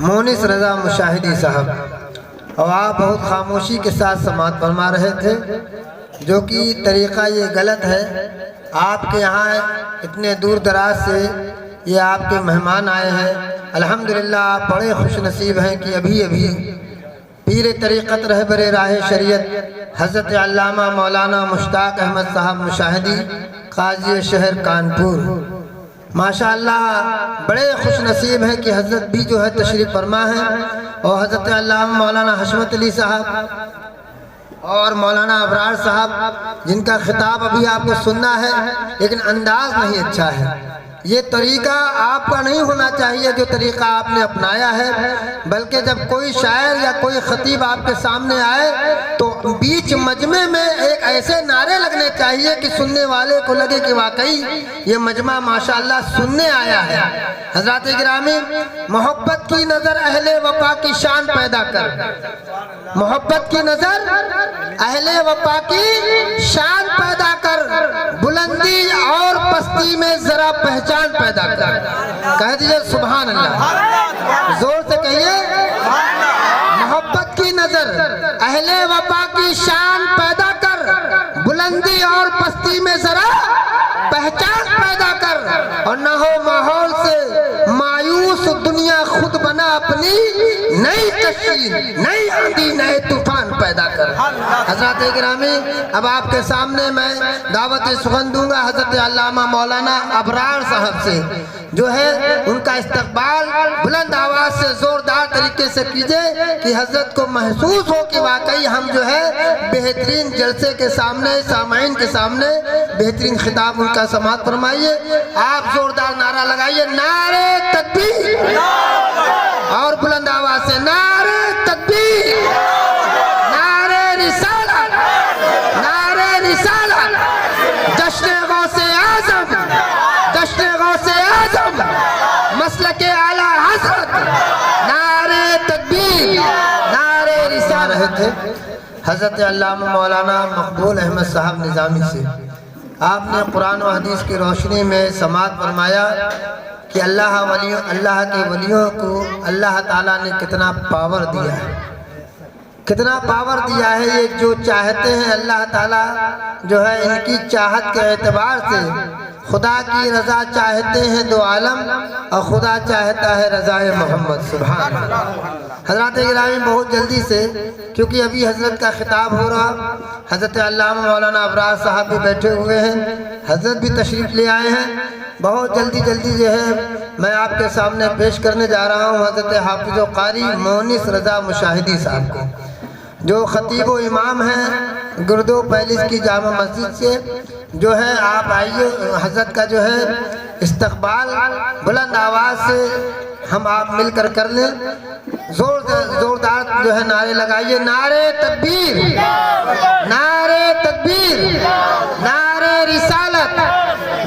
مونس رضا مشاہدی صاحب، اور آپ بہت خاموشی کے ساتھ سماعت فرما رہے تھے، جو کہ طریقہ یہ غلط ہے۔ آپ کے یہاں اتنے دور دراز سے یہ آپ کے مہمان آئے ہیں، الحمدللہ آپ بڑے خوش نصیب ہیں کہ ابھی پیر طریقت رہبر راہ شریعت حضرت علامہ مولانا مشتاق احمد صاحب مشاہدی قاضی شہر کانپور، ماشاءاللہ بڑے خوش نصیب ہیں کہ حضرت بھی جو ہے تشریف فرما ہے، اور حضرت علامہ مولانا حشمت علی صاحب اور مولانا ابرار صاحب، جن کا خطاب ابھی آپ کو سننا ہے، لیکن انداز نہیں اچھا ہے۔ یہ طریقہ آپ کا نہیں ہونا چاہیے جو طریقہ آپ نے اپنایا ہے، بلکہ جب کوئی شاعر یا کوئی خطیب آپ کے سامنے آئے تو بیچ مجمع میں ایک ایسے نعرے لگنے چاہیے کہ سننے والے کو لگے کہ واقعی یہ مجمع ماشاءاللہ سننے آیا ہے۔ حضرات گرامی، محبت کی نظر اہل وفا کی شان پیدا کر، محبت کی نظر اہل وفا کی شان پیدا کر، بلندی اور پستی میں ذرا پہچان پیدا کر۔ کہہ دیجئے سبحان اللہ، زور سے کہیے، محبت کی نظر اہل وفا کی شان پیدا کر، بلندی اور پستی میں ذرا پہچان پیدا کر، اور نہ ہو ماحول سے مایوس دنیا خود بنا اپنی نئی کشتی، نئی آندھی، نئے طوفان پیدا کر۔ حضرات گرامی، اب آپ کے سامنے میں دعوت سخن دوں گا حضرت علامہ مولانا ابرار صاحب سے، جو ہے ان کا استقبال بلند آواز سے زوردار طریقے سے کیجئے کہ حضرت کو محسوس ہو کہ واقعی ہم جو ہے بہترین جلسے کے سامنے، سامعین کے سامنے بہترین خطاب ان کا سماعت فرمائیے۔ آپ زوردار نعرہ لگائیے، نعرہ تکبیر، اور بلند آواز سے نعرہ تکبیر، نعرہ رسالت، نعرہ رسالت، جشن غوث اعظم، جشن غوث اعظم، مسلک اعلیٰ حضرت، نعرہ تکبیر، نعرہ رسالت۔ رہے تھے حضرت علامہ مولانا مقبول احمد صاحب نظامی سے، آپ نے قرآن و حدیث کی روشنی میں سماعت فرمایا کہ اللہ کے ولیوں کو اللہ تعالیٰ نے کتنا پاور دیا ہے، کتنا پاور دیا ہے۔ یہ جو چاہتے ہیں اللہ تعالیٰ جو ہے ان کی چاہت کے اعتبار سے خدا کی رضا چاہتے ہیں دو عالم، اور خدا چاہتا ہے رضائے محمد، سبحان اللہ۔ حضرات گرامی، بہت جلدی سے، کیونکہ ابھی حضرت کا خطاب ہو رہا، حضرت علامہ مولانا ابرار صاحب بھی بیٹھے ہوئے ہیں، حضرت بھی تشریف لے آئے ہیں، بہت جلدی جو ہے میں آپ کے سامنے پیش کرنے جا رہا ہوں حضرت حافظ و قاری مونس رضا مشاہدی صاحب کو، جو خطیب و امام ہیں گردو پیلس کی جامع مسجد سے، جو ہے آپ آئیے، حضرت کا جو ہے استقبال بلند آواز سے ہم آپ مل کر لیں، زوردار جو ہے نعرے لگائیے، نعرہ تکبیر، نعرہ تکبیر، نعرہ رسالت،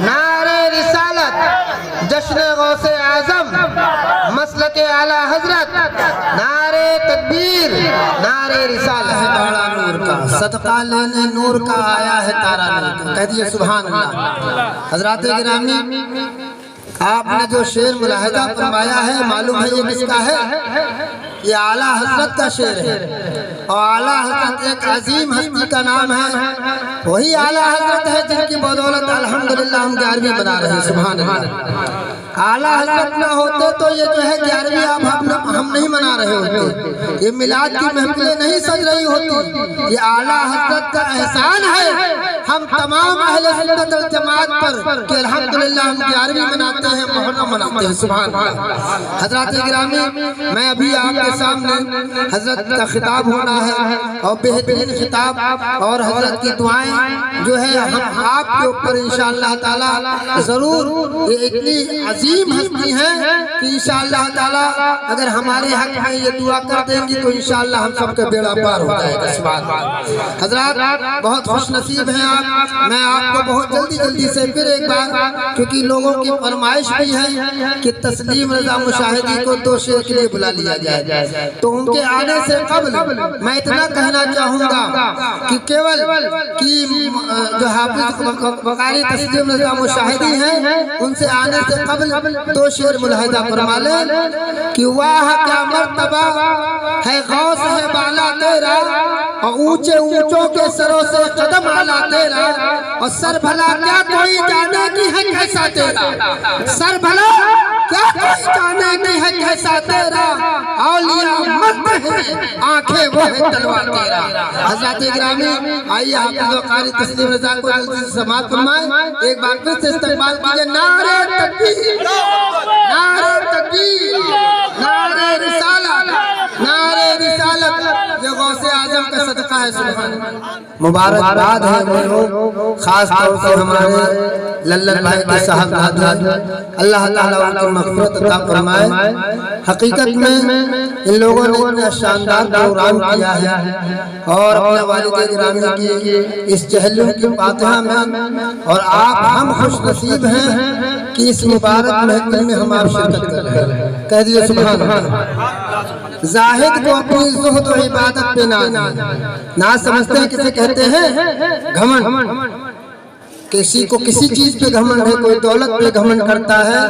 نعرہ رسالت، جشن غوث اعظم، مسلک اعلیٰ حضرت، نعرہ تکبیر، نعرہ رسالت۔ تارا نور کا صدقہ لینے نور کا آیا ہے، تارا نور کا، کہہ دیئے سبحان اللہ۔ حضرات گرامی، آپ نے جو شعر ملاحظہ فرمایا ہے، معلوم ہے یہ کس کا ہے؟ یہ اعلیٰ حضرت کا شعر ہے، اور اعلیٰ حضرت ایک عظیم ہستی کا نام ہے، وہی اعلیٰ حضرت ہے جن کی بدولت الحمدللہ ہم 11ویں بنا رہے ہیں، سبحان اللہ۔ اعلیٰ حضرت نہ ہوتے تو یہ جو ہے 11ویں ہم نہیں منا رہے ہوتے، یہ میلاد کی محفلیں نہیں سج رہی ہوتی، یہ اعلیٰ حضرت کا احسان ہے ہم تمام اہل سنت والجماعت پر کہ الحمدللہ ہم 11ویں مناتے ہیں، محرم مناتے ہیں، سبحان اللہ۔ حضرات گرامی، میں ابھی آپ کے سامنے حضرت کا خطاب ہونا ہے، اور بہترین خطاب اور حضرت کی دعائیں جو ہے ہم آپ کے اوپر انشاءاللہ تعالی ضرور، یہ اتنی عظیم ہستی ہیں کہ انشاءاللہ تعالی اگر ہمارے حق میں یہ دعا کر دیں گی تو انشاءاللہ ہم سب کا بیڑا پار ہو جائے گا، سبحان اللہ۔ حضرات بہت خوش نصیب ہیں آپ، میں آپ کو بہت جلدی سے پھر ایک بار، کیونکہ لوگوں کی فرمائش بھی ہے کہ تسلیم رضا مشاہدی کو 2 شعر کے لیے بلا لیا جائے، تو ان کے آنے سے قبل میں اتنا کہنا چاہوں گا کہ کیول کی جو حافظ وقاری تسلیم رضا مشاہدی ہیں ان سے آنے سے قبل دو شعر ملاحظہ فرما لیں کہ واہ کیا مرتبہ ہے غوث ہے بالا تیرا، اور اونچے اونچوں کے سروں سے قدم اعلیٰ تیرا، اور سر بھلا کیا کوئی جانے کی ہے کیسا تیرا، سر بھلا کیا کوئی جانے کی ہے کیسا تیرا، اولیاء مرد ہیں آنکھیں وہ ہے تلوار تیرا۔ حضرات گرامی آئیے حافظ و قاری تسلیم رضا کو جلدی سے سماعت فرمائیں، ایک بار پھر سے استقبال کیجئے۔ نعرہ تکبیر، نعرہ تکبیر، نعرہ رسالت، نعرہ رسالت، یہ غوث اعظم کا صدقہ ہے۔ سبحان اللہ، مبارکباد ہے وہ خاص طور سے ہمارے للن بھائی کے صاحبزادے، اللہ تعالیٰ ان کی مغفرت عطا فرمائے۔ حقیقت میں ان لوگوں نے اتنا شاندار پروگرام کیا ہے اور اپنے والد گرامی کی اس چہلم کی فاتحہ میں، اور آپ ہم خوش نصیب ہیں کہ اس مبارک محفل میں ہم آپ شرکت کر رہے ہیں۔ کہہ دیئے سبحان اللہ۔ زاہد کو اپنی زہد و عبادت پہ ناز سمجھتے ہیں، کسے کہتے ہیں گھمنڈ۔ کسی کو کسی چیز پہ گھمنڈ ہے، کوئی دولت پہ گھمنڈ کرتا ہے،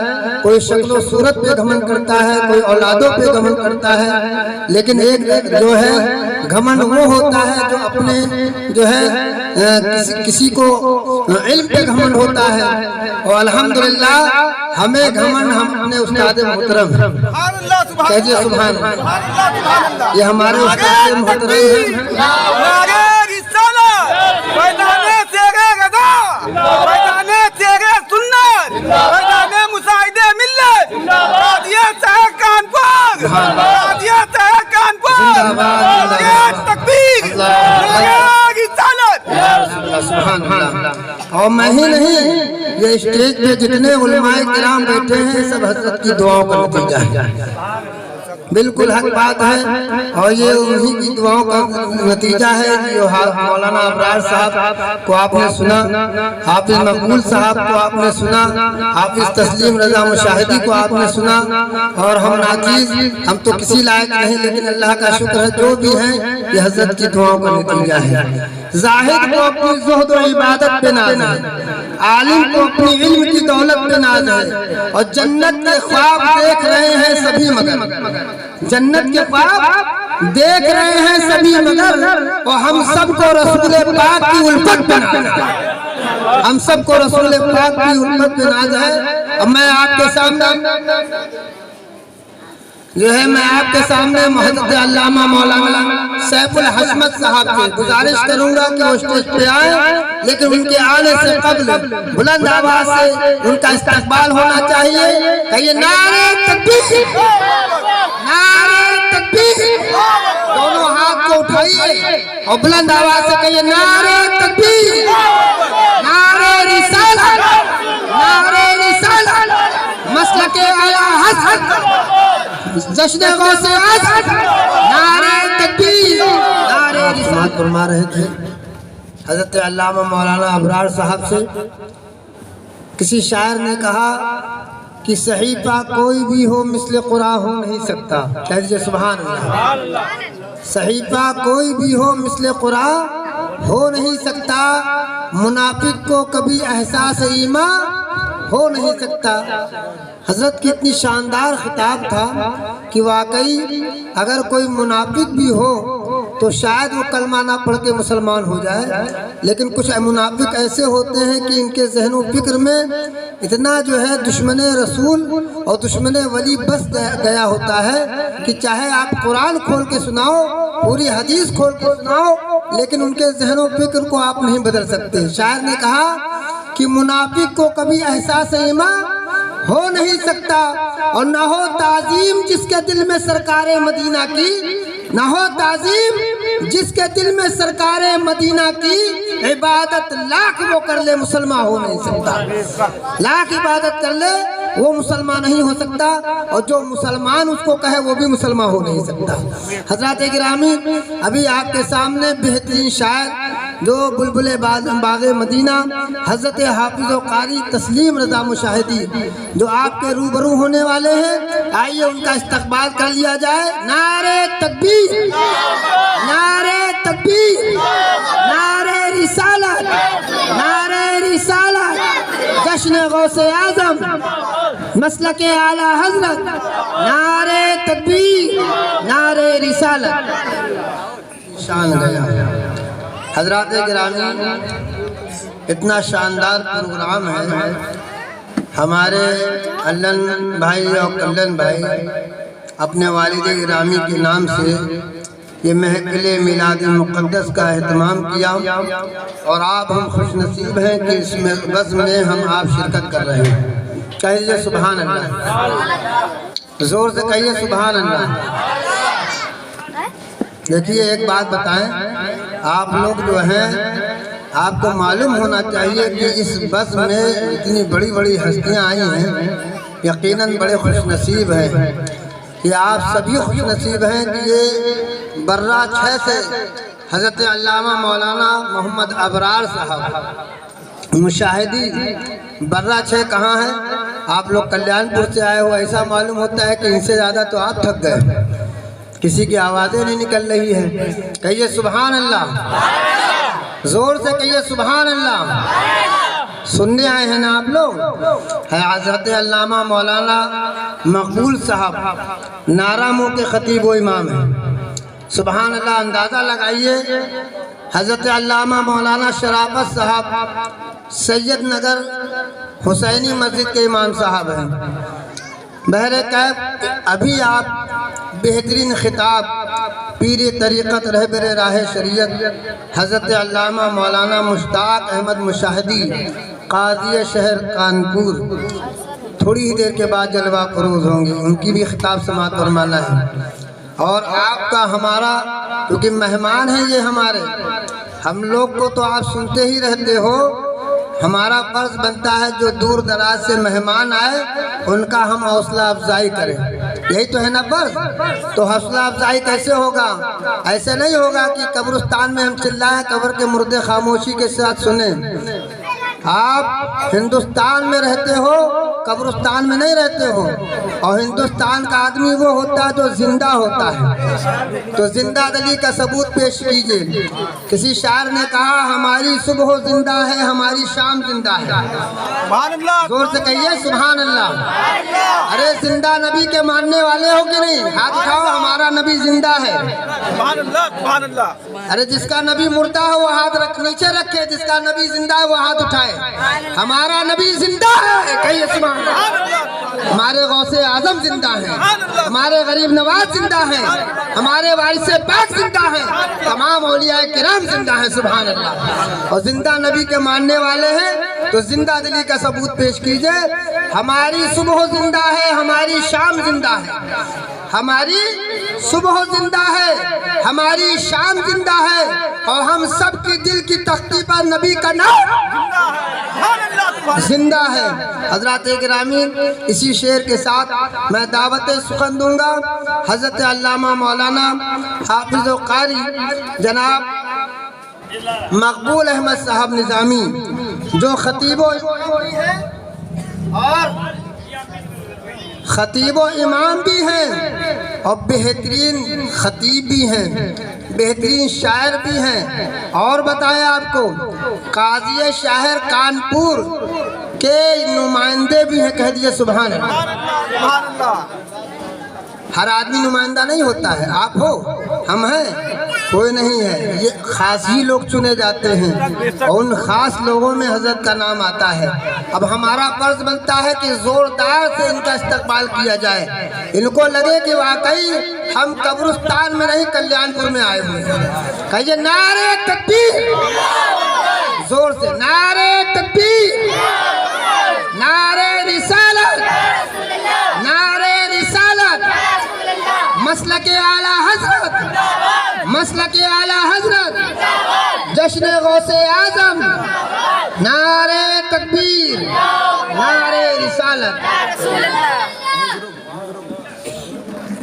کوئی شکل و صورت پہ گھمنڈ کرتا ہے، کوئی اولادوں پہ گھمنڈ کرتا ہے، لیکن ایک جو ہے گھمنڈ وہ ہوتا ہے جو اپنے جو ہے کسی کو علم پہ گھمنڈ ہوتا ہے، اور الحمدللہ ہمیں گھمنڈ ہم اپنے استاد محترم کہجئے سبحان اللہ، یہ ہمارے استاد محترم ہیں۔ میدانے تیرے سنت، میدانے مساعدے ملت، رادیت ہے کانپور، رادیت ہے کانپور، رادیت تکبیر، رادیت رسالت۔ سبحان اللہ۔ اور میں ہی نہیں، یہ اسٹیج پہ جتنے علماء کرام بیٹھے ہیں سب حضرت کی دعاؤں کا نتیجہ ہے، بالکل حق بات ہے، اور یہ انہی کی دعاؤں کا نتیجہ ہے۔ جو مولانا ابرار صاحب کو آپ نے سنا، حافظ مقبول صاحب کو آپ نے سنا، حافظ تسلیم رضا مشاہدی کو آپ نے سنا، اور ہم ناچیز ہم تو کسی لائق نہیں، لیکن اللہ کا شکر ہے جو بھی ہیں یہ حضرت کی دعاؤں کا نتیجہ ہے۔ زاہد کو اپنی زہد و عبادت پہ ناز ہے، عالم کو اپنی علم کی دولت پہ ناز ہے، اور جنت کے خواب دیکھ رہے ہیں سبھی مگر، جنت کے خواب دیکھ رہے ہیں سبھی مگر، اور ہم سب کو رسول پاک کی الفت پہ ناز ہے، ہم سب کو رسول پاک کی الفت پہ ناز ہے۔ اب میں آپ کے سامنے جو ہے میں آپ کے سامنے محضرت علامہ مولانا سیف الحشمت صاحب سے گزارش کروں گا کہ وہ اسٹیج پہ آئیں، لیکن ان کے آنے سے قبل بلند آواز سے ان کا استقبال ہونا چاہیے۔ کہیے نعرہ تکبیر، نعرہ تکبیر، دونوں ہاتھ کو اٹھائیے اور بلند آواز سے کہیے نعرہ تکبیر، نعرہ رسالت، نعرہ رسالت، مسلک اعلیٰ حضرت، جشن غوث اعظم، نعرہ تکبیر، نعرہ رسالت فرما رہے تھے حضرت علامہ مولانا ابرار صاحب سے۔ کسی شاعر نے کہا کہ صحیفہ کوئی بھی ہو مثل قرآن ہو نہیں سکتا، کہیے سبحان اللہ۔ صحیفہ کوئی بھی ہو مثل قرآن ہو نہیں سکتا، منافق کو کبھی احساس ایمان ہو نہیں سکتا۔ حضرت کی اتنی شاندار خطاب تھا کہ واقعی اگر کوئی منافق بھی ہو تو شاید وہ کلمہ نہ پڑھ کے مسلمان ہو جائے، لیکن کچھ منافق ایسے ہوتے ہیں کہ ان کے ذہن و فکر میں اتنا جو ہے دشمن رسول اور دشمن ولی بس گیا ہوتا ہے کہ چاہے آپ قرآن کھول کے سناؤ، پوری حدیث کھول کے سناؤ، لیکن ان کے ذہن و فکر کو آپ نہیں بدل سکتے۔ شاعر نے کہا کہ منافق کو کبھی احساس ایمان ہو نہیں سکتا، اور نہ ہو تعظیم جس کے دل میں سرکار مدینہ کی، نہ ہو تعظیم جس کے دل میں سرکار مدینہ کی، عبادت لاکھ وہ کر لے مسلمان ہو نہیں سکتا، لاکھ عبادت کر لے وہ مسلمان نہیں ہو سکتا، اور جو مسلمان اس کو کہے وہ بھی مسلمان ہو نہیں سکتا۔ حضرات گرامی، ابھی آپ کے سامنے بہترین شاعر جو بلبل باغ مدینہ حضرت حافظ و قاری تسلیم رضا مشاہدی جو آپ کے روبرو ہونے والے ہیں، آئیے ان کا استقبال کر لیا جائے۔ نعرہ تکبیر، نعرہ تکبیر، نعرہ رسالت، نعرہ رسالت، جشن غوث اعظم۔ مسلک اعلی حضرت، نعرے تکبیر، نعرے رسالت۔ شان گیا حضرات گرامی، اتنا شاندار پروگرام ہے۔ ہمارے علن بھائی اور کلن بھائی اپنے والد گرامی کے نام سے یہ محفل میلاد مقدس کا اہتمام کیا، اور آپ ہم خوش نصیب ہیں کہ اس بزم میں ہم آپ شرکت کر رہے ہیں۔ کہیے سبحان اللہ، زور سے کہیے سبحان اللہ۔ دیکھیے ایک بات بتائیں، آپ لوگ جو ہیں، آپ کو معلوم ہونا چاہیے کہ اس بزم میں اتنی بڑی بڑی ہستیاں آئی ہیں، یقیناً بڑے خوش نصیب ہیں کہ آپ سبھی خوش نصیب ہیں کہ یہ برہ 6 سے حضرت علامہ مولانا محمد ابرار صاحب مشاہدی برہ 6 کہاں ہیں؟ آپ لوگ کلیان پور سے آئے ہو، ایسا معلوم ہوتا ہے کہ ان سے زیادہ تو آپ تھک گئے، کسی کی آوازیں نہیں نکل رہی ہے۔ کہیے سبحان اللہ، زور سے کہیے سبحان اللہ۔ سننے آئے ہیں نا آپ لوگ؟ ہے حضرت علامہ مولانا مقبول صاحب نارامو کے خطیب و امام ہیں۔ سبحان اللہ، اندازہ لگائیے حضرت علامہ مولانا شرافت صاحب سید نگر حسینی مسجد کے امام صاحب ہیں۔ بہرکیف ابھی آپ بہترین خطاب پیر طریقت رہبر راہ شریعت حضرت علامہ مولانا مشتاق احمد مشاہدی قاضی شہر کانپور تھوڑی ہی دیر کے بعد جلوہ فروز ہوں گے، ان کی بھی خطاب سماعت فرمانا ہے۔ اور آپ کا ہمارا کیونکہ مہمان ہیں یہ ہمارے، ہم لوگ کو تو آپ سنتے ہی رہتے ہو، ہمارا فرض بنتا ہے جو دور دراز سے مہمان آئے ان کا ہم حوصلہ افزائی کریں، یہی تو ہے نا فرض۔ تو حوصلہ افزائی کیسے ہوگا؟ ایسے نہیں ہوگا کہ قبرستان میں ہم چلائیں، قبر کے مردے خاموشی کے ساتھ سنیں۔ آپ ہندوستان میں رہتے ہو، قبرستان میں نہیں رہتے ہو، اور ہندوستان کا آدمی وہ ہوتا ہے جو زندہ ہوتا ہے، تو زندہ دلی کا ثبوت پیش کیجئے۔ کسی شاعر نے کہا ہماری صبح زندہ ہے، ہماری شام زندہ ہے۔ سبحان اللہ، زور سے کہیے سبحان اللہ۔ ارے زندہ نبی کے ماننے والے ہو کہ نہیں؟ ہاتھ اٹھاؤ، ہمارا نبی زندہ ہے۔ سبحان اللہ، سبحان اللہ۔ ارے جس کا نبی مردہ ہے وہ ہاتھ نیچے رکھے، جس کا نبی زندہ ہے وہ ہاتھ اٹھائے۔ ہمارا نبی زندہ ہے، کہیے سبحان اللہ۔ ہمارے غوث اعظم زندہ ہیں، ہمارے غریب نواز زندہ ہیں، ہمارے وارث پاک زندہ ہیں، تمام اولیاء کرام زندہ ہیں، سبحان اللہ۔ اور زندہ نبی کے ماننے والے ہیں تو زندہ دلی کا ثبوت پیش کیجئے۔ ہماری صبح زندہ ہے، ہماری شام زندہ ہے، ہماری صبح زندہ ہے، ہماری شام زندہ ہے، اور ہم سب کی دل کی تختی پر نبی کا نام زندہ ہے۔ حضرات گرامی، اسی شعر کے ساتھ میں دعوت سخن دوں گا حضرت علامہ مولانا حافظ و قاری جناب مقبول احمد صاحب نظامی، جو خطیب و امام بھی ہیں اور بہترین خطیب بھی ہیں، بہترین شاعر بھی ہیں، اور بتایا آپ کو قاضی شہر کانپور کے نمائندے بھی ہیں۔ کہہ دیئے سبحان اللہ۔ ہر آدمی نمائندہ نہیں ہوتا ہے، آپ ہو، ہم ہیں، کوئی نہیں ہے، یہ خاص ہی لوگ چنے جاتے ہیں، اور ان خاص لوگوں میں حضرت کا نام آتا ہے۔ اب ہمارا فرض بنتا ہے کہ زوردار سے ان کا استقبال کیا جائے، ان کو لگے کہ واقعی ہم قبرستان میں نہیں کلیان پور میں آئے ہوئے ہیں۔ کہیے نعرہ تکبیر، زور سے نعرہ تکبیر، نعرہ رسالت، نعرہ رسالت، مسلک اعلی حضرت، مسلک اعلی حضرت، جشن غوث اعظم، نعرہ تکبیر، نعرہ رسالت۔